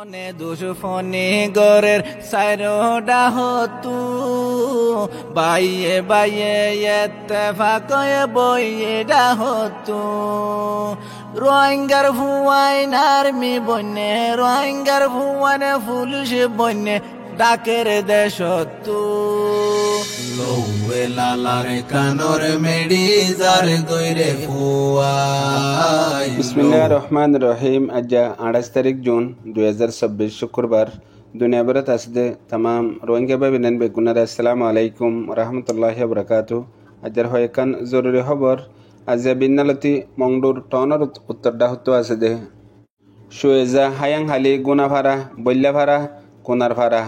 মনে দুশফনি গরের সাইরোডা হতু বাইয়ে বাইয়ে ইত্তেফাকয়ে বইয়েডা হতু রোহিঙ্গার ভুয়াইন আর্মি বন্যে রোহিঙ্গার ভুয়ানে পুলিশ বন্যে ডাকের দেশতু লৌয়ে লালারে কানর মেডি জার গইরে ফুয়াই। বিসমিল্লাহির রহমানির রহিম। আজ 28 তারিখ জুন 2026 শুক্রবার। দুনিয়াভরত আসতে तमाम রোহিঙ্গা ভাই বোনেন বেগুনার আসসালামু আলাইকুম রহমতুল্লাহি ওয়া বারাকাতু। আজর হয়কান জরুরি খবর আজ বিন্নালতি মংডুর টনর উত্তরডা হতো আছে দে সুয়েজা হায়াং হালি গুনাভারা বল্যাভারা কোনারভারা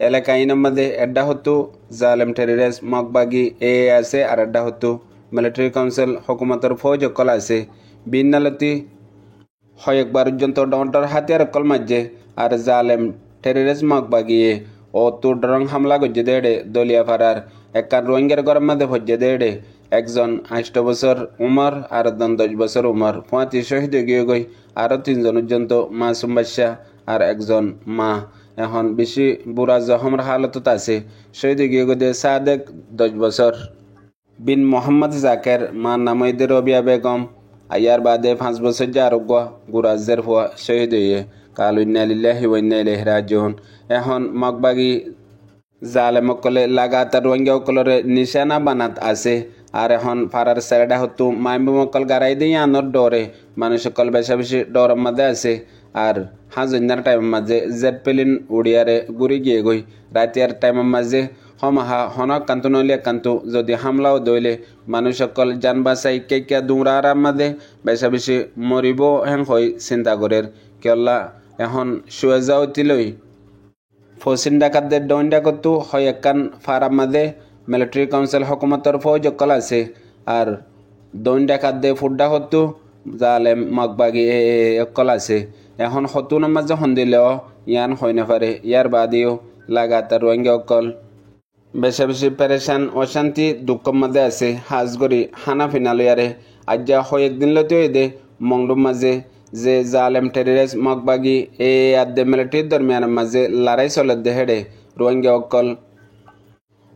এলাকা ইনামদে এড্ডা হতো জালেম টেরিরেস মগবাগি এ আছে আর এড্ডা হতো মিলিটারি কাউন্সিল হুকুমতর ফৌজ কল আছে বিন্নালতি হয়েকবার পর্যন্ত ডন্টার হাতিয়ার কল মাঝে আর জালেম টেরিরেস মগবাগিয়ে ও তুর রং হামলা গজ্জে দেড়ে দলিয়া ফারার একান রোহিঙ্গার গরম মাঝে ভজ্জে দেড়ে একজন 8 বছর উমর আর 10 বছর উমর 35 শহীদ গিয়ে গই আরও 3 জন পর্যন্ত মাসুম বাদশা আর একজন মা এখন বেশি বুড়া জখমের হালতত আছে। শহীদ গিয়ে গদে সাদেক 10 বছর বিন মোহাম্মদ জাকের মা নামইদে রবিয়া বেগম আয়ার বাদে 5 বছর যে আরোগ্য গুরাজের হওয়া শহীদ হয়ে কাল ইন্নালিল্লাহি ওয়া ইন্না ইলাইহি রাজিউন। এখন মগবাগি জালেমকলে লাগাতার রোহিঙ্গা সকলরে নিশানা বানাত আছে আর এখন ফারার সেরেডা হতো মাইমকল গাড়াই দিয়ে আনোর ডরে মানুষ সকল বেশা বেশি ডরের মাঝে আছে আর হাজন্যার টাইমের মাঝে জেট প্লেন উড়িয়ারে ঘুরি গিয়ে গই রাতিয়ার টাইমের মাঝে হমাহা হনক কান্তু নইলে কান্তু যদি হামলাও দইলে মানুষ সকল যান বাসাই কেকিয়া দুমরার মাঝে বেশা বেশি মরিব হ্যাং হই চিন্তা করের কেল্লা এখন শুয়ে যাও তিলই ফসিন ডাকাতদের ডন ডাকতু হয় একান ফারার মাঝে মিলিটারি কাউন্সিল হুকুমতর ফৌজ কল আছে আর দন ডাকাতদের ফুড্ডা হতু জালেম মগবাগি কল আছে এখন হতু নামাজ যখন দিলেও ইয়ান হয় না পারে ইয়ার বাদেও লাগাতার রোহিঙ্গা অকল বেশি বেশি পেরেশান অশান্তি দুঃখের মাঝে আছে হাজগরি হানা ফিনালয়ারে আজ যা হয় একদিন লতে দে মংডুর মাঝে যে জালেম টেরিরেস মগবাগি এ আদে মিলিটারির দরমিয়ানের মাঝে লড়াই চলে দেহেড়ে রোহিঙ্গা অকল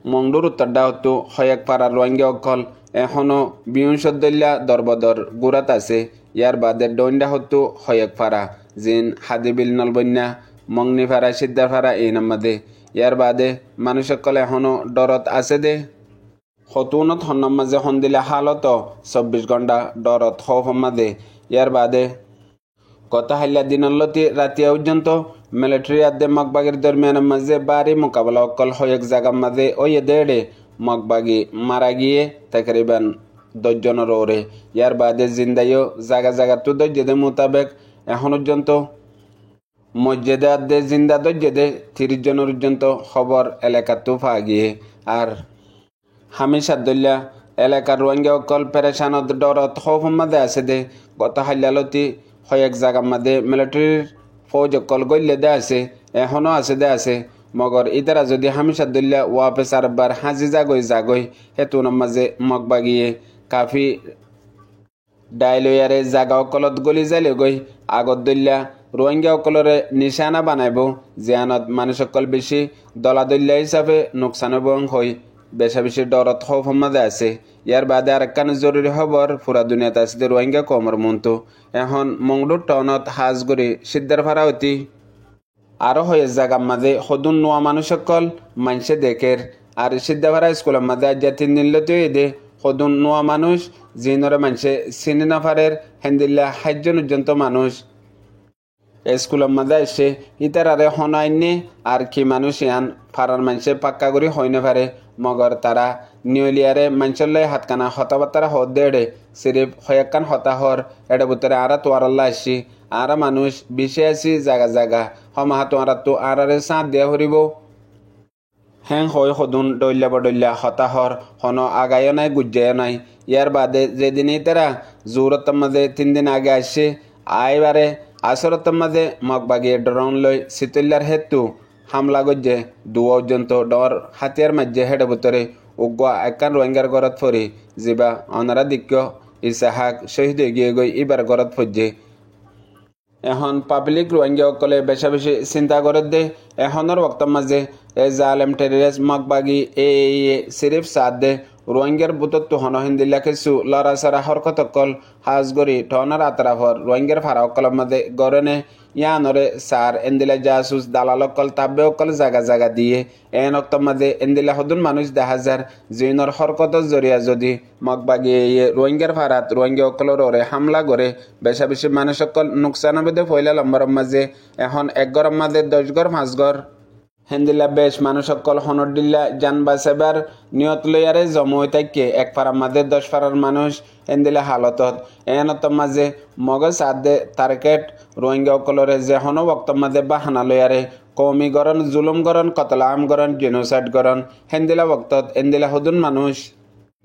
মংডুর উত্তরডা হতো হয়েক পাড়ার রোহিঙ্গা অকল এখনও বিংশদল্যা দরবদর গুড়াত আছে ইয়ার বাদে ডইন্ডা হতো হয়েক পাড়া জিন হাদিবিল নলবন্যা মংনি ফাড়া সিদ্ধার ফাড়া এই নাম্বাদে ইয়ার বাদে মানুষ সকল এখনও ডরত আছে দে হতুনত হন্নম মাঝে হন দিলে হালত 24 ঘন্টা ডরত হফ মাদে ইয়ার বাদে গত হাইলা দিনলতি রাতিয়া পর্যন্ত মিলিটারি আদে মগবাগির দরমিয়ানের মাঝে বাড়ি মোকাবেলা অকল হয়েক জায়গার মাঝে ওয়ে দেড়ে মগবাগি মারা গিয়ে তাকরিবান 10 জনের ওরে ইয়ার বাদে জিন্দাইও জায়গা জায়গা তো দজ্জেদে মোতাবেক এখন পর্যন্ত মসজিদে আদে জিন্দা দজ্জেদে 30 জনের পর্যন্ত খবর এলাকা তো পা গিয়ে আর হামিশাদুল্লাহ এলাকার রোহিঙ্গা অকল পেরেশানত ডরত খৌফ মাঝে আছে দে গত হাইলালতি হয়েক জায়গার মাঝে মিলিটারির ফৌজ অকল গইলে দে আছে এখনও আছে দে আছে মগর ইতারা যদি হামিশাদুল্লাহ ওয়াপেস আরবার হাজি জাগই হেতুনের মাঝে মগবাগিয়ে কাফি ডাইলয়ারে জাগা অকলত গলি যাইলে গই আগত দল্যা রোহিঙ্গা অকলরে নিশানা বানাইব জিয়ানত মানুষ অকল বেশি দলাদল্যা হিসাবে নোকসান হই বেশা বেশি ডরত খৌফ মাঝে আছে। ইয়ার বাদে আর একখান জরুরি খবর পুরা দুনিয়াতে আছে রোহিঙ্গা কমর মন্তু এখন মংডুর টনত হাজগরি সিদ্ধার ফারা অতি আরও হয়ে জায়গার মাঝে সদুন নোয়া মানুষ সকল মানুষে দেখের আর সিদ্ধা ফারা স্কুলের মাঝে আজ 3 দিন লতে দে সদুন নোয়া মানুষ জিনরে মানুষে চিনি না ফারের হেন্দিল্লা 60 জন পর্যন্ত মানুষ স্কুলের মাঝে এসে ইতারারে হনাইনে আর কি মানুষ ইয়ান ফারার মানুষে পাক্কা করে হয় না পারে মগর তারা নিউলিয়ারে মানুষের হাতকানা হতাবার্তারা হত দেড়ে সিরিফ হয়াক্কান হতাহর এটা ভিতরে আরা তোয়ারাল্লা আসি আরা মানুষ বিষে আসি জাগা জাগা হমাহা তোয়ারা তো আরারে সাঁত দিয়া হরিব হ্যাং হয় সদুন ডইল্লা বডইল্লা হতাহর হন আগায়ও নাই গুজ্জায়ও নাই। ইয়ার বাদে যেদিনই তারা জোরতের মাঝে 3 দিন আগে আসছে আইবারে আসরতের মাঝে মগবাগি ড্রোন লই শীতল্যার হেতু হামলা গজ্জে 2 পর্যন্ত ডর হাতিয়ার মাঝে হেডে ভিতরে উগ্র একান রোহিঙ্গার গরত ফরি যিবা অনারা দিক্য ইসাহাক শহীদ গিয়ে গই এবার গরত ফজ্জে এখন পাবলিক রোহিঙ্গা সকলে বেশা বেশি চিন্তা করে দে এখনের বক্তব্য মাঝে এ জালেম টেরিস মগবাগি সিরিফ সাদ দে রোহিঙ্গার বুতত হন হিন্দিল্লা কিছু লড়া সারা হরকত অকল হাজগরি টনার আতরাফর রোহিঙ্গার ফারা অকল মাঝে গরনে ইয়ানরে সার এন্দিলা জাসুস দালাল অকল তাব্বে অকল জাগা জাগা দিয়ে এন অক্ত মাঝে এন্দিলা হদুন মানুষ 10,000 জিনর হরকত জরিয়া যদি মগবাগি রোহিঙ্গার ফারাত রোহিঙ্গা অকলর ওরে হামলা করে বেশা বেশি মানুষ অকল নুকসান বেদে ফইলা লম্বর মাঝে এখন 1 ঘর মাঝে 10 ঘর 5 ঘর হেন্দিল্লা বেশ মানুষ সকল হনর দিল্লা জান বাঁচাবার নিয়ত লইয়ারে জমই থাকে 1 পাড়ার মাঝে 10 পাড়ার মানুষ হেন্দিল্লা হালতত এনত মাঝে মগজ আদে টার্গেট রোহিঙ্গা সকলরে যে হন বক্তব্য মাঝে বাহানা লইয়ারে কৌমি গরণ জুলুম গরণ কতলা আম গরণ জেনোসাইড গরণ হেন্দিলা বক্তত এন্দিলা হদুন মানুষ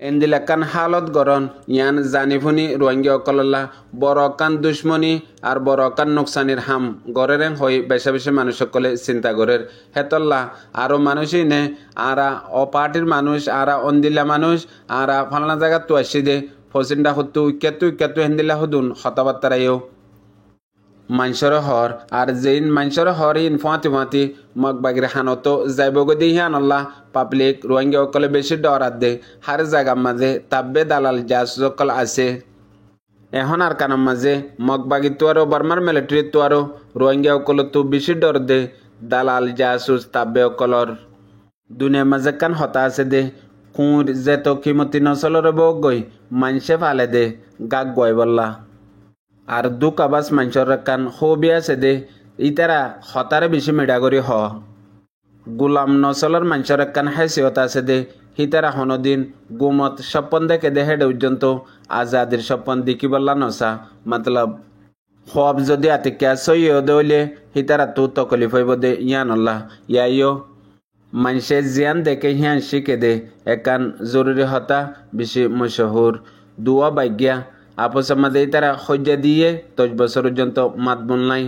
এন্দিলা কান হালত গরণ ইয়ান জানিফুনি রোহিঙ্গা সকল্লা বড় কান দুশ্মনী আর বড় কান নোকসানির হাম গরের হই বেশা বেশি মানুষ সকলে চিন্তা গরের হেতল্লা আরো মানুষই নে আরা ও পার্টির মানুষ আরা অন্দিলা মানুষ আরা ফালনা জায়গা তো আসি দে ফসিনটা হতো ইক্যাতু হেন্দিলা হদুন হতাবার্তারাইও মানুষের হর আর যেইন মানুষের হর ইন ফাঁতি মগবাগির হানত যাইব গদি হিয়ান আল্লাহ পাবলিক রোহিঙ্গা সকলে বেশি ডরাত দে হার জায়গার মাঝে তাব্বে দালাল জাস সকল আছে এখন আর কানার মাঝে মগবাগি তো আরো বার্মার মিলিটারি তো আরো রোহিঙ্গা সকল তো বেশি ডর দে দালাল জাসুস তাব্বে সকলর দুনিয়ার মাঝে কান হতা আছে দে কুঁর যে তো কিমতি নচলর বক গই মানুষে ফালে দে গাক গয় বললা আর দুঃখ আবাস মানুষের কান হবি আছে দে ইতারা হতারে বেশি মেডা করি হ গোলাম নচলের মানুষের কান হাইসিয়ত আছে দে হিতারা হনদিন গুমত স্বপন দেখে দে হেড পর্যন্ত আজাদির স্বপন দেখি বললা নসা মতলব হব যদি আতিকা সইয় দইলে হিতারা তো তকলিফ হইব দে ইয়ানল্লাহ ইয়াইও মানুষে জিয়ান দেখে হিয়ান শিখে দে একান জরুরি হতা বেশি মশহুর দুয়া বাগ্যা আপস আমাদের তারা সজ্জা দিয়ে 10 বছর পর্যন্ত মাত বনলাই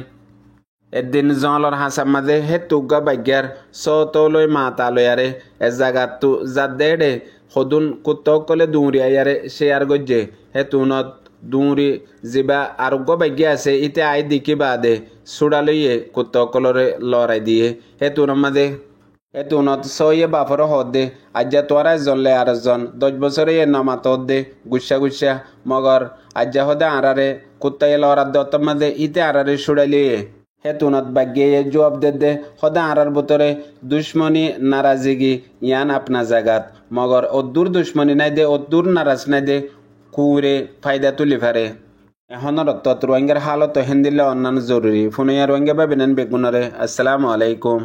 একদিন জলর হাসা মাঝে হে তুগা বাগ্যার সতলই মাতা লয়ারে এ জায়গা তু যা দেড়ে সদুন কুতকলে দুঁরিয়ারে সে আর গজ্জে হে তুনত দুঁরি যিবা আরোগ্য বাগ্যা আছে ইতে আই দিকি বাদে সুড়া লইয়ে কুতকলরে লড়াই দিয়ে হে তুনের মাঝে এতুনত সইয়ে বাপর হদে আজ্জা তোরা জলে আর জন 10 বছরে এ নামাত দে গুসা মগর আজ্জা হদে আরারে কুত্তাই লড়ার দত মাঝে ইতে আরারে সুড়ালিয়ে হেতুনত বাগ্যে জবাব দে হদে আরার ভিতরে দুশ্মনী নারাজিগি ইয়ান আপনা জাগাত মগর অদূর দুশ্মনী নাই দে অদূর নারাজ নাই দে কুরে ফায়দা তুলি ফারে এখনের রোহিঙ্গার হালত হিন্দিল্লা অন্যান্য জরুরি ফোনিয়া রোহিঙ্গা বা বিনান বেগুনরে আসসালামু আলাইকুম।